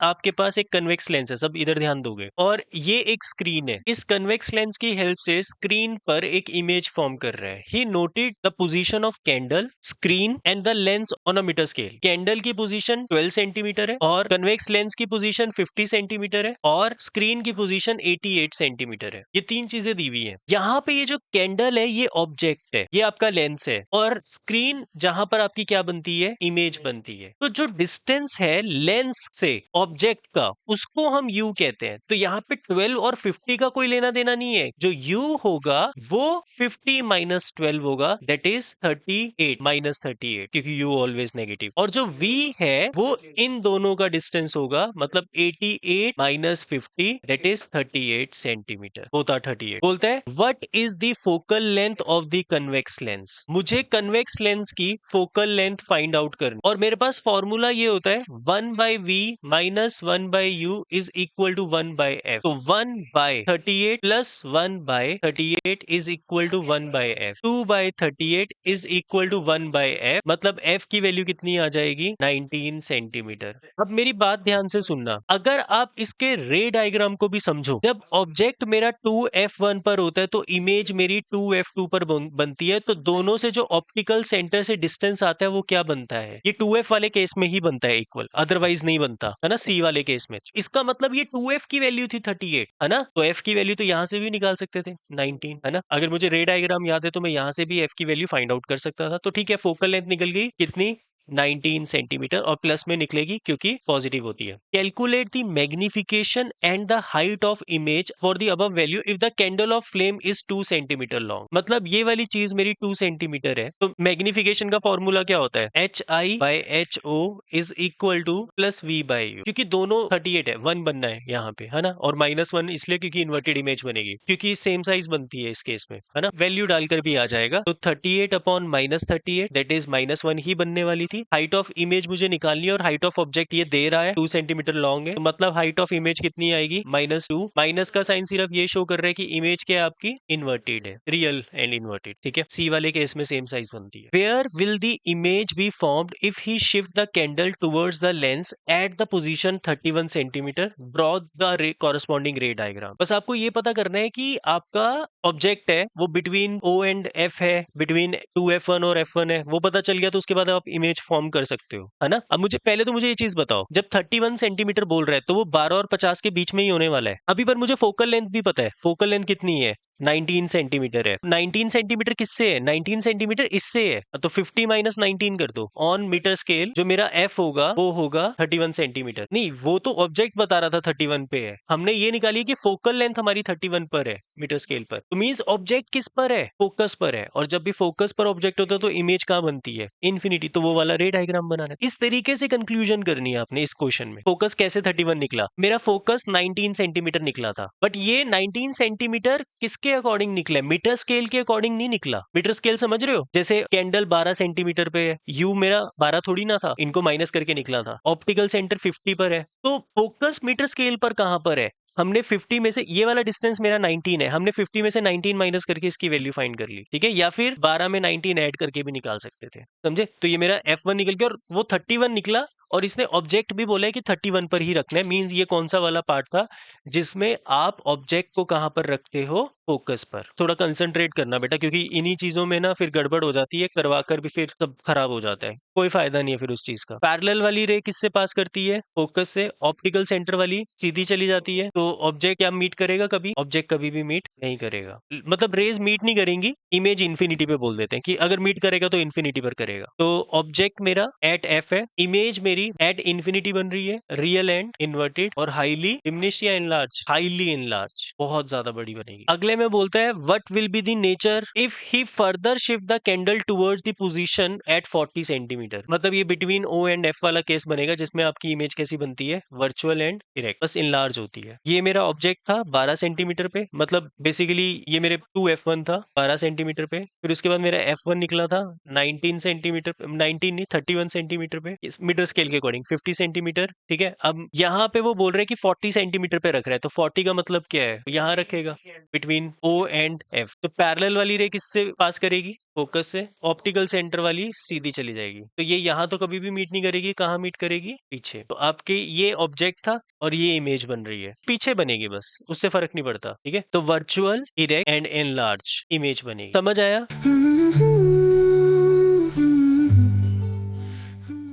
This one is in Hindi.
आपके पास एक कन्वेक्स लेंस है, सब इधर ध्यान दोगे, और ये एक स्क्रीन है। इस कन्वेक्स लेंस की हेल्प से स्क्रीन पर एक इमेज फॉर्म कर रहा है। He noted the position of candle, screen and the lens on a metre scale. Candle की पोजीशन 12 सेंटीमीटर है और कन्वेक्स लेंस की पोजीशन 50 सेंटीमीटर है और स्क्रीन की पोजीशन 88 सेंटीमीटर है। ये तीन चीजें दी हुई है। यहाँ पे ये जो कैंडल है ये ऑब्जेक्ट है, ये आपका लेंस है, और स्क्रीन जहां पर आपकी क्या बनती है, इमेज बनती है। तो जो डिस्टेंस है लेंस से ऑब्जेक्ट का, उसको हम यू कहते हैं। तो यहाँ पे 12 और 50 का कोई लेना देना नहीं है। जो यू होगा वो 50 माइनस 12 होगा, दैट इज 38 माइनस 38, क्योंकि यू ऑलवेज नेगेटिव। और जो v है वो इन दोनों का डिस्टेंस होगा, मतलब 88 माइनस 50, दैट इज 38 सेंटीमीटर, होता 38। बोलता है what is the focal length of the convex lens. मुझे कन्वेक्स लेंस की फोकल लेंथ फाइंड आउट करनी, और मेरे पास फॉर्मूला ये होता है 1 by V minus 1 by U is equal to 1 by F. तो 1 by 38 plus 1 by 38 is equal to 1 by F. 2 by 38 is equal to 1 by F, मतलब एफ की वैल्यू कितनी आ जाएगी, 19 सेंटीमीटर। अब मेरी बात ध्यान से सुनना, अगर आप इसके रे डायग्राम को भी समझो, जब ऑब्जेक्ट मेरा 2f1 पर होता है तो इमेज मेरी 2f2 पर बनती है। तो दोनों से जो ऑप्टिकल सेंटर से डिस्टेंस आता है वो क्या बनता है, ये 2f वाले केस में ही बनता है इक्वल, अदरवाइज नहीं बनता है ना, सी वाले केस में। इसका मतलब ये 2f की वैल्यू थी 38, है ना, तो f की वैल्यू तो यहां से भी निकाल सकते थे 19, है ना। अगर मुझे रे डायग्राम याद है तो मैं यहां से भी f की वैल्यू फाइंड आउट कर सकता था। तो ठीक है, फोकल लेंथ निकल गई कितनी, 19 सेंटीमीटर, और प्लस में निकलेगी क्योंकि पॉजिटिव होती है। Calculate the magnification and the height of image for the above value if the candle of flame is 2 centimetre long. मतलब ये वाली चीज मेरी 2 सेंटीमीटर है, तो मैग्निफिकेशन का फॉर्मूला क्या होता है, HI by HO is equal two plus V by U, क्योंकि दोनों 38 है, 1 बनना है यहाँ पे, है ना, और -1 इसलिए क्योंकि इन्वर्टेड इमेज बनेगी, क्योंकि सेम साइज बनती है इस केस में, है ना। वैल्यू डालकर भी आ जाएगा, तो 38 अपॉन माइनस 38 दैट इज -1 ही बनने वाली थी। हाइट ऑफ इमेज मुझे निकालनी है, और हाइट ऑफ ऑब्जेक्ट ये दे रहा है 2 सेंटीमीटर लॉन्ग है, तो मतलब हाइट ऑफ इमेज कितनी आएगी, -2। माइनस का साइन सिर्फ ये शो कर रहा है कि इमेज क्या आपकी इन्वर्टेड है, रियल एंड इन्वर्टेड, ठीक है। सी वाले केस में सेम साइज बनती है। Where will the image be formed if he shift the candle towards the lens at the position 31 centimetre, draw the corresponding ray diagram. बस आपको ये पता करना है कि आपका ऑब्जेक्ट है वो बिटवीन O एंड F है, बिटवीन 2f1 और f1 है, वो पता चल गया तो उसके बाद आप इमेज फॉर्म कर सकते हो, है ना। अब मुझे पहले तो मुझे ये चीज बताओ, जब 31 सेंटीमीटर बोल रहा है तो वो 12 और 50 के बीच में ही होने वाला है अभी, पर मुझे फोकल लेंथ भी पता है, फोकल लेंथ कितनी है, 19 सेंटीमीटर है। 19 सेंटीमीटर किससे है, 19 सेंटीमीटर इससे है, तो 50 माइनस 19 कर दो। ऑन मीटर स्केल जो मेरा f होगा वो होगा 31 सेंटीमीटर। नहीं, वो तो ऑब्जेक्ट बता रहा था 31 पे है, हमने ये निकाली कि फोकल लेंथ हमारी 31 पर है मीटर स्केल पर। तो मींस ऑब्जेक्ट किस पर है, फोकस पर है, और जब भी फोकस पर ऑब्जेक्ट होता है तो इमेज कहाँ बनती है, इन्फिनिटी। तो वो वाला रे डायग्राम बनाना है। इस तरीके से कंक्लूजन करनी है आपने इस क्वेश्चन में। फोकस कैसे 31 निकला, मेरा फोकस 19 सेंटीमीटर निकला था, बट ये 19 सेंटीमीटर किसके अकॉर्डिंग निकला, मीटर स्केल के अकॉर्डिंग नहीं निकला। मीटर स्केल समझ रहे हो, जैसे कैंडल 12 सेंटीमीटर पे है, यू मेरा 12 थोड़ी ना था, इनको माइनस करके निकला था। ऑप्टिकल सेंटर 50 पर है, तो फोकस मीटर स्केल पर कहां पर है, हमने 50 में से, ये वाला डिस्टेंस मेरा 19 है, हमने 50 में से 19 माइनस करके इसकी वैल्यू फाइंड कर ली, ठीक है। या फिर 12 में 19 ऐड करके भी निकाल सकते थे, समझे। तो ये मेरा f1 निकल गया, और वो 31 निकला, और इसने ऑब्जेक्ट भी बोला है कि 31 पर ही रखना है। मींस ये कौन सा वाला पार्ट था जिसमें आप ऑब्जेक्ट को कहां पर रखते हो, फोकस पर। थोड़ा कंसंट्रेट करना बेटा, क्योंकि इन्हीं चीजों में ना फिर गड़बड़ हो जाती है, करवा कर भी फिर सब खराब हो जाता है, कोई फायदा नहीं है फिर उस चीज का। पैरेलल वाली रे किससे पास करती है, फोकस से। ऑप्टिकल सेंटर वाली सीधी चली जाती है, तो ऑब्जेक्ट क्या मीट करेगा, कभी ऑब्जेक्ट कभी भी मीट नहीं करेगा, मतलब रेज मीट नहीं करेंगी, इमेज इन्फिनिटी पे बोल देते हैं कि अगर मीट करेगा तो इन्फिनिटी पर करेगा। तो ऑब्जेक्ट मेरा एट एफ है, इमेज मेरी एट इन्फिनिटी बन रही है, रियल एंड इन्वर्टेड, और हाईली डिमिनिश्ड या इनलार्ज, हाईली इनलार्ज, बहुत ज्यादा बड़ी बनेगी। अगले में बोलता है what will be the nature if he further shift the candle towards the position at 40 centimetre. मतलब ये बिटवीन O एंड F वाला केस बनेगा, जिसमें आपकी इमेज कैसी बनती है, वर्चुअल एंड इरेक्ट, बस इनलार्ज होती है। ये मेरा ऑब्जेक्ट था 12 सेंटीमीटर पे, मतलब बेसिकली ये मेरे 2f1 था 12 सेंटीमीटर पे, फिर उसके बाद मेरा f1 निकला था 19 सेंटीमीटर, 19 नहीं 31 सेंटीमीटर पे, इस मीटर स्केल के अकॉर्डिंग 50 सेंटीमीटर, ठीक है। अब यहाँ पे वो बोल रहे हैं कि 40 सेंटीमीटर पे रख रहा है, तो 40 का मतलब क्या है, यहाँ रखेगा बिटवीन O एंड F। तो पैरेलल वाली रे किससे पास करेगी, फोकस से, ऑप्टिकल सेंटर वाली सीधी चली जाएगी। तो ये यहाँ तो कभी भी मीट नहीं करेगी, कहाँ मीट करेगी, पीछे। तो आपके ये ऑब्जेक्ट था और ये इमेज बन रही है, पीछे बनेगी बस, उससे फर्क नहीं पड़ता, ठीक है। तो virtual, erect and enlarge image बनेगी। समझ आया?